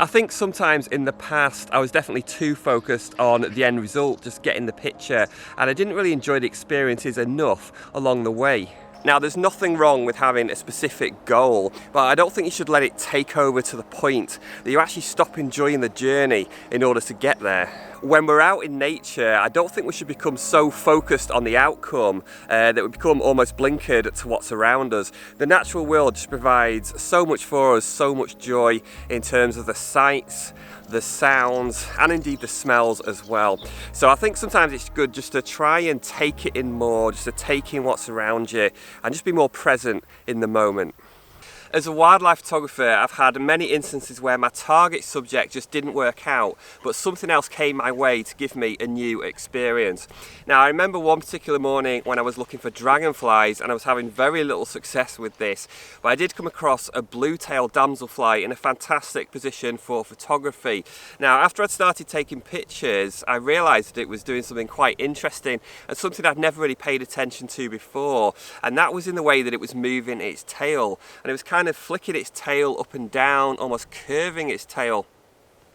I think sometimes in the past I was definitely too focused on the end result, just getting the picture, and I didn't really enjoy the experiences enough along the way. Now, there's nothing wrong with having a specific goal, but I don't think you should let it take over to the point that you actually stop enjoying the journey in order to get there. When we're out in nature, I don't think we should become so focused on the outcome that we become almost blinkered to what's around us. The natural world just provides so much for us, so much joy in terms of the sights, the sounds, and indeed the smells as well. So I think sometimes it's good just to try and take it in more, just to take in what's around you and just be more present in the moment. As a wildlife photographer, I've had many instances where my target subject just didn't work out, but something else came my way to give me a new experience. Now, I remember one particular morning when I was looking for dragonflies and I was having very little success with this, but I did come across a blue-tailed damselfly in a fantastic position for photography. Now, after I'd started taking pictures, I realised that it was doing something quite interesting and something I'd never really paid attention to before, and that was in the way that it was moving its tail, and it was kind of flicking its tail up and down, almost curving its tail.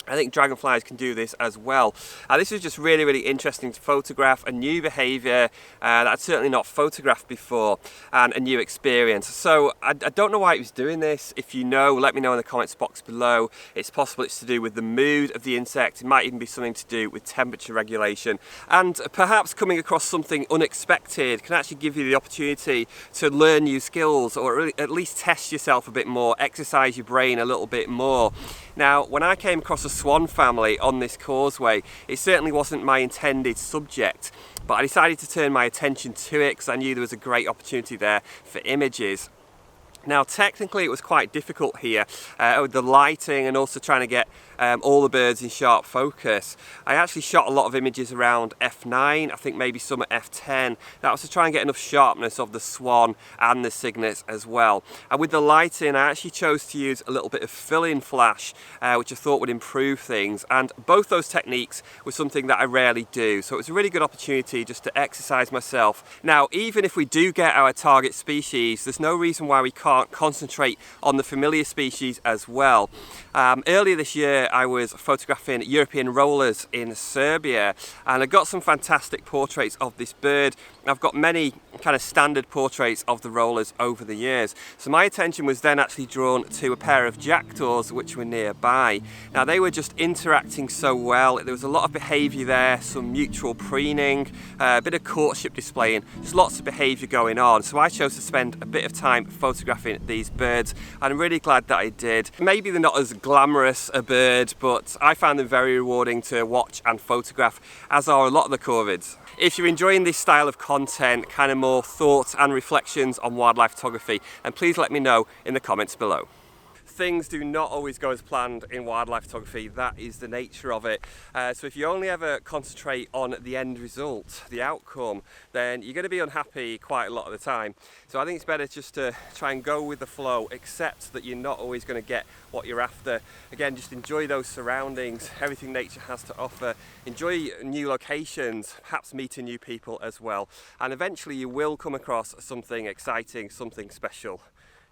I think dragonflies can do this as well. This is just really, really interesting to photograph, a new behaviour that I'd certainly not photographed before, and a new experience. So I don't know why it was doing this. If you know, let me know in the comments box below. It's possible it's to do with the mood of the insect. It might even be something to do with temperature regulation. And perhaps coming across something unexpected can actually give you the opportunity to learn new skills, or at least test yourself a bit more, exercise your brain a little bit more. Now, when I came across a swan family on this causeway, it certainly wasn't my intended subject, but I decided to turn my attention to it because I knew there was a great opportunity there for images. Now, technically it was quite difficult here with the lighting and also trying to get all the birds in sharp focus. I actually shot a lot of images around f9, I think maybe some at f10. That was to try and get enough sharpness of the swan and the cygnets as well. And with the lighting, I actually chose to use a little bit of fill-in flash, which I thought would improve things. And both those techniques were something that I rarely do. So it was a really good opportunity just to exercise myself. Now, even if we do get our target species, there's no reason why we can't concentrate on the familiar species as well. Earlier this year, I was photographing European rollers in Serbia, and I got some fantastic portraits of this bird. I've got many kind of standard portraits of the rollers over the years. So my attention was then actually drawn to a pair of jackdaws which were nearby. Now, they were just interacting so well. There was a lot of behaviour there, some mutual preening, a bit of courtship displaying, just lots of behaviour going on. So I chose to spend a bit of time photographing these birds, and I'm really glad that I did. Maybe they're not as glamorous a bird, but I found them very rewarding to watch and photograph, as are a lot of the corvids. If you're enjoying this style of content, kind of more thoughts and reflections on wildlife photography, then please let me know in the comments below. Things do not always go as planned in wildlife photography. That is the nature of it. So if you only ever concentrate on the end result, the outcome, then you're going to be unhappy quite a lot of the time. So I think it's better just to try and go with the flow, accept that you're not always going to get what you're after. Again, just enjoy those surroundings, everything nature has to offer. Enjoy new locations, perhaps meeting new people as well. And eventually you will come across something exciting, something special.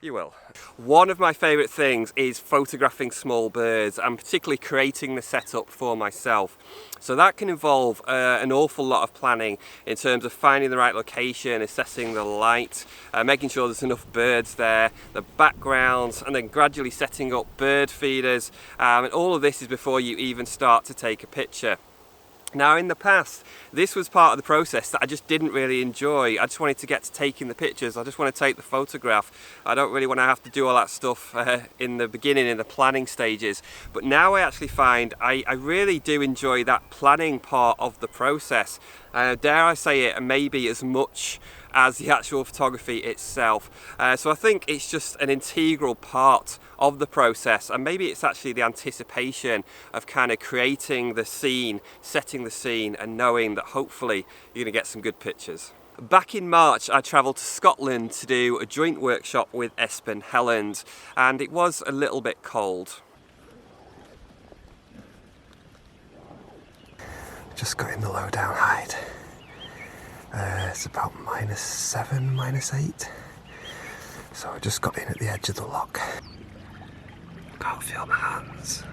You will. One of my favourite things is photographing small birds, and particularly creating the setup for myself. So that can involve an awful lot of planning in terms of finding the right location, assessing the light, making sure there's enough birds there, the backgrounds, and then gradually setting up bird feeders. And all of this is before you even start to take a picture. Now, in the past, this was part of the process that I just didn't really enjoy. I just wanted to get to taking the pictures. I just want to take the photograph. I don't really want to have to do all that stuff in the beginning, in the planning stages. But now I actually find I really do enjoy that planning part of the process. Dare I say it, maybe as much as the actual photography itself. So I think it's just an integral part of the process, and maybe it's actually the anticipation of kind of creating the scene, setting the scene, and knowing that hopefully you're going to get some good pictures. Back in March, I travelled to Scotland to do a joint workshop with Espen Helland, and it was a little bit cold. Just got in the low down hide. It's about -7, -8. So I just got in at the edge of the lock. Can't feel my hands.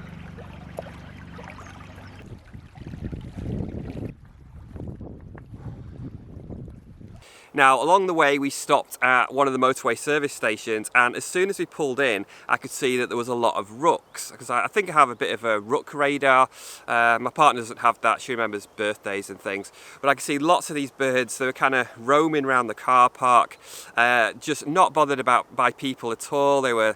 Now, along the way, we stopped at one of the motorway service stations, and as soon as we pulled in, I could see that there was a lot of rooks, because I think I have a bit of a rook radar. My partner doesn't have that, she remembers birthdays and things, but I could see lots of these birds. They were kind of roaming around the car park, just not bothered about by people at all. They were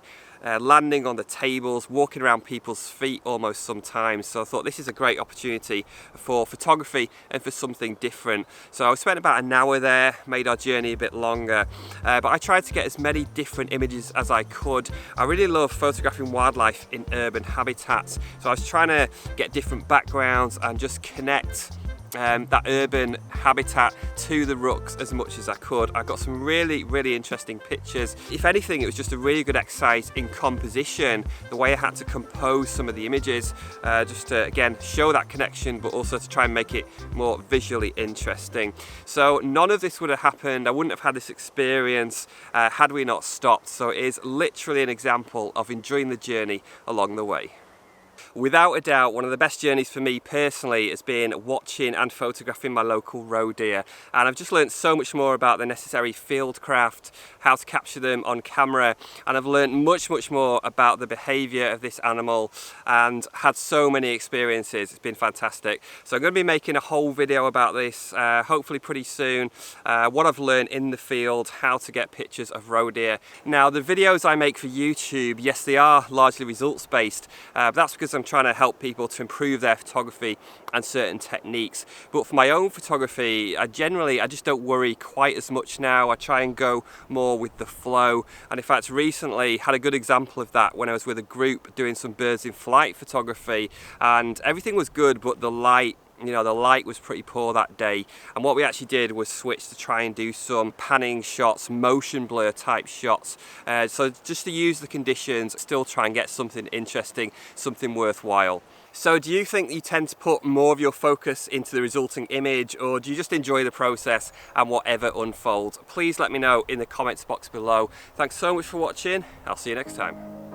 landing on the tables, walking around people's feet almost sometimes. So I thought this is a great opportunity for photography and for something different. So I spent about an hour there, made our journey a bit longer, but I tried to get as many different images as I could. I really love photographing wildlife in urban habitats, so I was trying to get different backgrounds and just connect that urban habitat to the rooks as much as I could. I got some really interesting pictures. If anything, it was just a really good exercise in composition, the way I had to compose some of the images, just to again show that connection, but also to try and make it more visually interesting. So none of this would have happened, I wouldn't have had this experience had we not stopped. So it is literally an example of enjoying the journey along the way. Without a doubt, one of the best journeys for me personally has been watching and photographing my local roe deer, and I've just learned so much more about the necessary fieldcraft, how to capture them on camera, and I've learned much more about the behaviour of this animal and had so many experiences. It's been fantastic. So I'm going to be making a whole video about this, hopefully pretty soon, what I've learned in the field, how to get pictures of roe deer. Now, the videos I make for YouTube, yes, they are largely results based, but that's because I'm trying to help people to improve their photography and certain techniques. But for my own photography, I just don't worry quite as much now. I try and go more with the flow, and in fact recently had a good example of that when I was with a group doing some birds in flight photography, and everything was good, but the light was pretty poor that day, and what we actually did was switch to try and do some panning shots, motion blur type shots, so just to use the conditions, still try and get something interesting, something worthwhile. So do you think you tend to put more of your focus into the resulting image, or do you just enjoy the process and whatever unfolds? Please let me know in the comments box below. Thanks so much for watching. I'll see you next time.